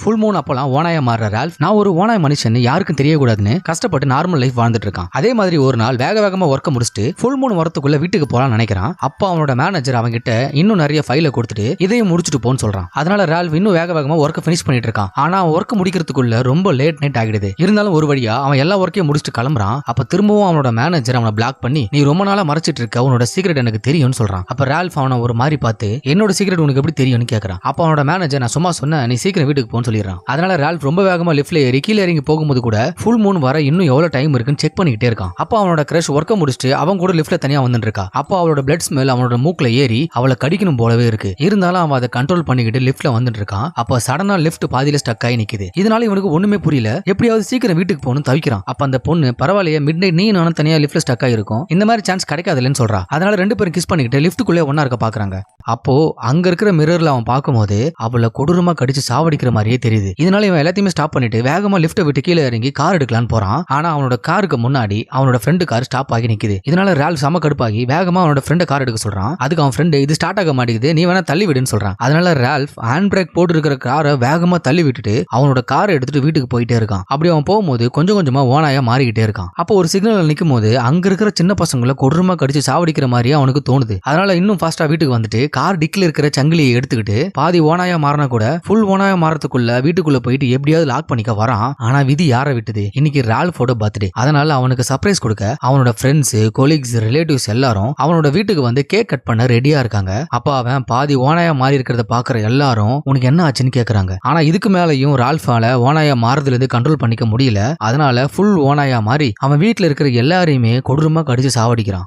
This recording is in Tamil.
ஃபுல் மூன் அப்பெல்லாம் ஓனாயா மாறுற ரால்ஃப் நான் ஒரு ஓனாய் மனுஷன் யாருக்கும் தெரியக்கூடாதுன்னு கஷ்டப்பட்டு நார்மல் லைஃப் வாழ்ந்துட்டு இருக்கான். அதே மாதிரி ஒரு நாள் வேக வேகமா ஒர்க்க முடிச்சுட்டு ஃபுல் மூன் வரத்துக்குள்ள வீட்டுக்கு போலாம்னு நினைக்கிறான். அப்ப அவனோட மேனேஜர் அவங்க கிட்ட இன்னும் நிறைய ஃபைல கொடுத்துட்டு இதையும் முடிச்சுட்டு போன்னு சொல்றான். அதனால ரால்ஃப் இன்னும் வேக வேகமா ஒர்க்க ஃபினிஷ் பண்ணிட்டு இருக்கான். ஆனா அவன் ஒர்க் முடிக்கிறதுக்குள்ள ரொம்ப லேட் நைட் ஆகிடுது. இருந்தாலும் ஒரு வழியா அவன் எல்லா ஒர்க்கையும் முடிச்சுட்டு கிளம்புறான். அப்ப திரும்பவும் அவனோட மேனேஜர் அவனை பிளாக் பண்ணி நீ ரொம்ப நாளா மறைச்சிட்டு இருக்க உன்னோட சீக்ரெட் எனக்கு தெரியும்னு சொல்றான். அப்ப ரால்ஃப் அவனை ஒரு மாதிரி பார்த்து என்னோட சீக்ரெட் உனக்கு எப்படி தெரியும்னு கேட்கறான். அப்ப அவனோட மேனேஜர் நான் சும்மா சொன்ன நீ சீக்கிரம் வீட்டுக்கு போன்னு சொல்லிடுறான். அதனால ரால்ஃப் ரொம்ப வேகமா லிஃப்ட்ல ஏறி கீழே இறங்கி போகும்போது கூட ஃபுல் மூன் வர இன்னும் எவ்வளவு டைம் இருக்குன்னு செக் பண்ணிக்கிட்டே இருக்கான். அப்ப அவனோட கிரஷ் ஒர்க்க முடிச்சுட்டு அவன் கூட லிஃப்ட்ல தனியா வந்துட்டு இருக்கா. அப்போ அவளோட பிளட் ஸ்மெல் அவனோட மூக்குல ஏறி அவளை கடிக்கணும் போலவே இருக்கு. இருந்தாலும் அவன் அதை கண்ட்ரோல் பண்ணிக்கிட்டு லிஃப்ட்ல வந்துட்டு இருக்கான். அப்ப சடனா லிஃப்ட் பாதியில ஸ்டக் ஆகி நிக்குது. இதனால இவனுக்கு ஒண்ணுமே புரியல. எப்படியாவது சீக்கிரம் வீட்டுக்கு போகணும்னு தவிக்கிறான். அப்ப அந்த பொண்ணு பரவாயில்லையே மிட் நைட் நீ நானும் தனியா லிஃப்ட்ல ஸ்டக் ஆகிருக்கும், இந்த மாதிரி சான்ஸ் கிடைக்காதுன்னு சொல்றா. அதனால ரெண்டு பேரும் கிஸ் பண்ணிக்கிட்டு லிஃப்ட்டுக்குள்ளே ஒன்னா இருக்க பாக்குறாங்க. அப்போ அங்க இருக்கிற மிரர்ல அவன் பார்க்கும்போது அவளை கொடூரமா கடிச்சு சாவடிக்கிற மாதிரியே தெரியுது. இதனால இவன் எல்லாத்தையுமே ஸ்டாப் பண்ணிட்டு வேகமா லிஃப்ட்டை விட்டு கீழே இறங்கி கார் எடுக்கலான்னு போறான். ஆனா அவனோட காருக்கு முன்னாடி அவனோட ஃப்ரெண்டு கார் ஸ்டாப் ஆகி நிக்குது. இதனால ரால்ஃப் செம கடுப்பாகி வேகமா அவனோட ஃப்ரெண்டை கார் எடுக்க சொல்றான். அதுக்கு அவன் ஃப்ரெண்டு இது ஸ்டார்ட் ஆக மாட்டேங்குது, நீ வேணா தள்ளி விடுன்னு சொல்றான். அதனால ரால்ஃப் ஹேண்ட் பிரேக் போட்டு இருக்கிற காரை வேகமா தள்ளி விட்டுட்டு அவனோட காரை எடுத்துட்டு வீட்டுக்கு போயிட்டே இருக்கான். அப்படி அவன் போகும்போது கொஞ்சம் கொஞ்சமா ஓனாயா மாறிக்கிட்டே இருக்கான். அப்போ ஒரு சிக்னல் நிற்கும் போது அங்க இருக்கிற சின்ன பசங்களை கொடூரமா கடிச்சு சாவடிக்கிற மாதிரியே அவனுக்கு தோணுது. அதனால இன்னும் ஃபாஸ்டா வீட்டுக்கு வந்துட்டு கார் டிக்கில இருக்கிற சங்கிலியை எடுத்துக்கிட்டு பாதி ஓனாயா மாறினா கூட ஃபுல் ஓனாயா மாறதுக்குள்ள வீட்டுக்குள்ள போயிட்டு எப்படியாவது லாக் பண்ணிக்க வரான். ஆனா விதி யாரை விட்டுது, இன்னைக்கு ரால்ஃபோட பர்த்டே. அதனால அவனுக்கு சர்ப்ரைஸ் கொடுக்க அவனோட ஃப்ரெண்ட்ஸ், கொலீக்ஸ், ரிலேட்டிவ்ஸ் எல்லாரும் அவனோட வீட்டுக்கு வந்து கேக் கட் பண்ண ரெடியா இருக்காங்க. அப்ப அவன் பாதி ஓனாயா மாறி இருக்கிறத பாக்குற எல்லாரும் உனக்கு என்ன ஆச்சுன்னு கேக்குறாங்க. ஆனா இதுக்கு மேலையும் ரால்ஃபால ஓனாயா மாறதுல இருந்து கண்ட்ரோல் பண்ணிக்க முடியல. அதனால ஃபுல் ஓனாயா மாறி அவன் வீட்டுல இருக்கிற எல்லாரையுமே கொடூரமா கடிச்சு சாவடிக்கிறான்.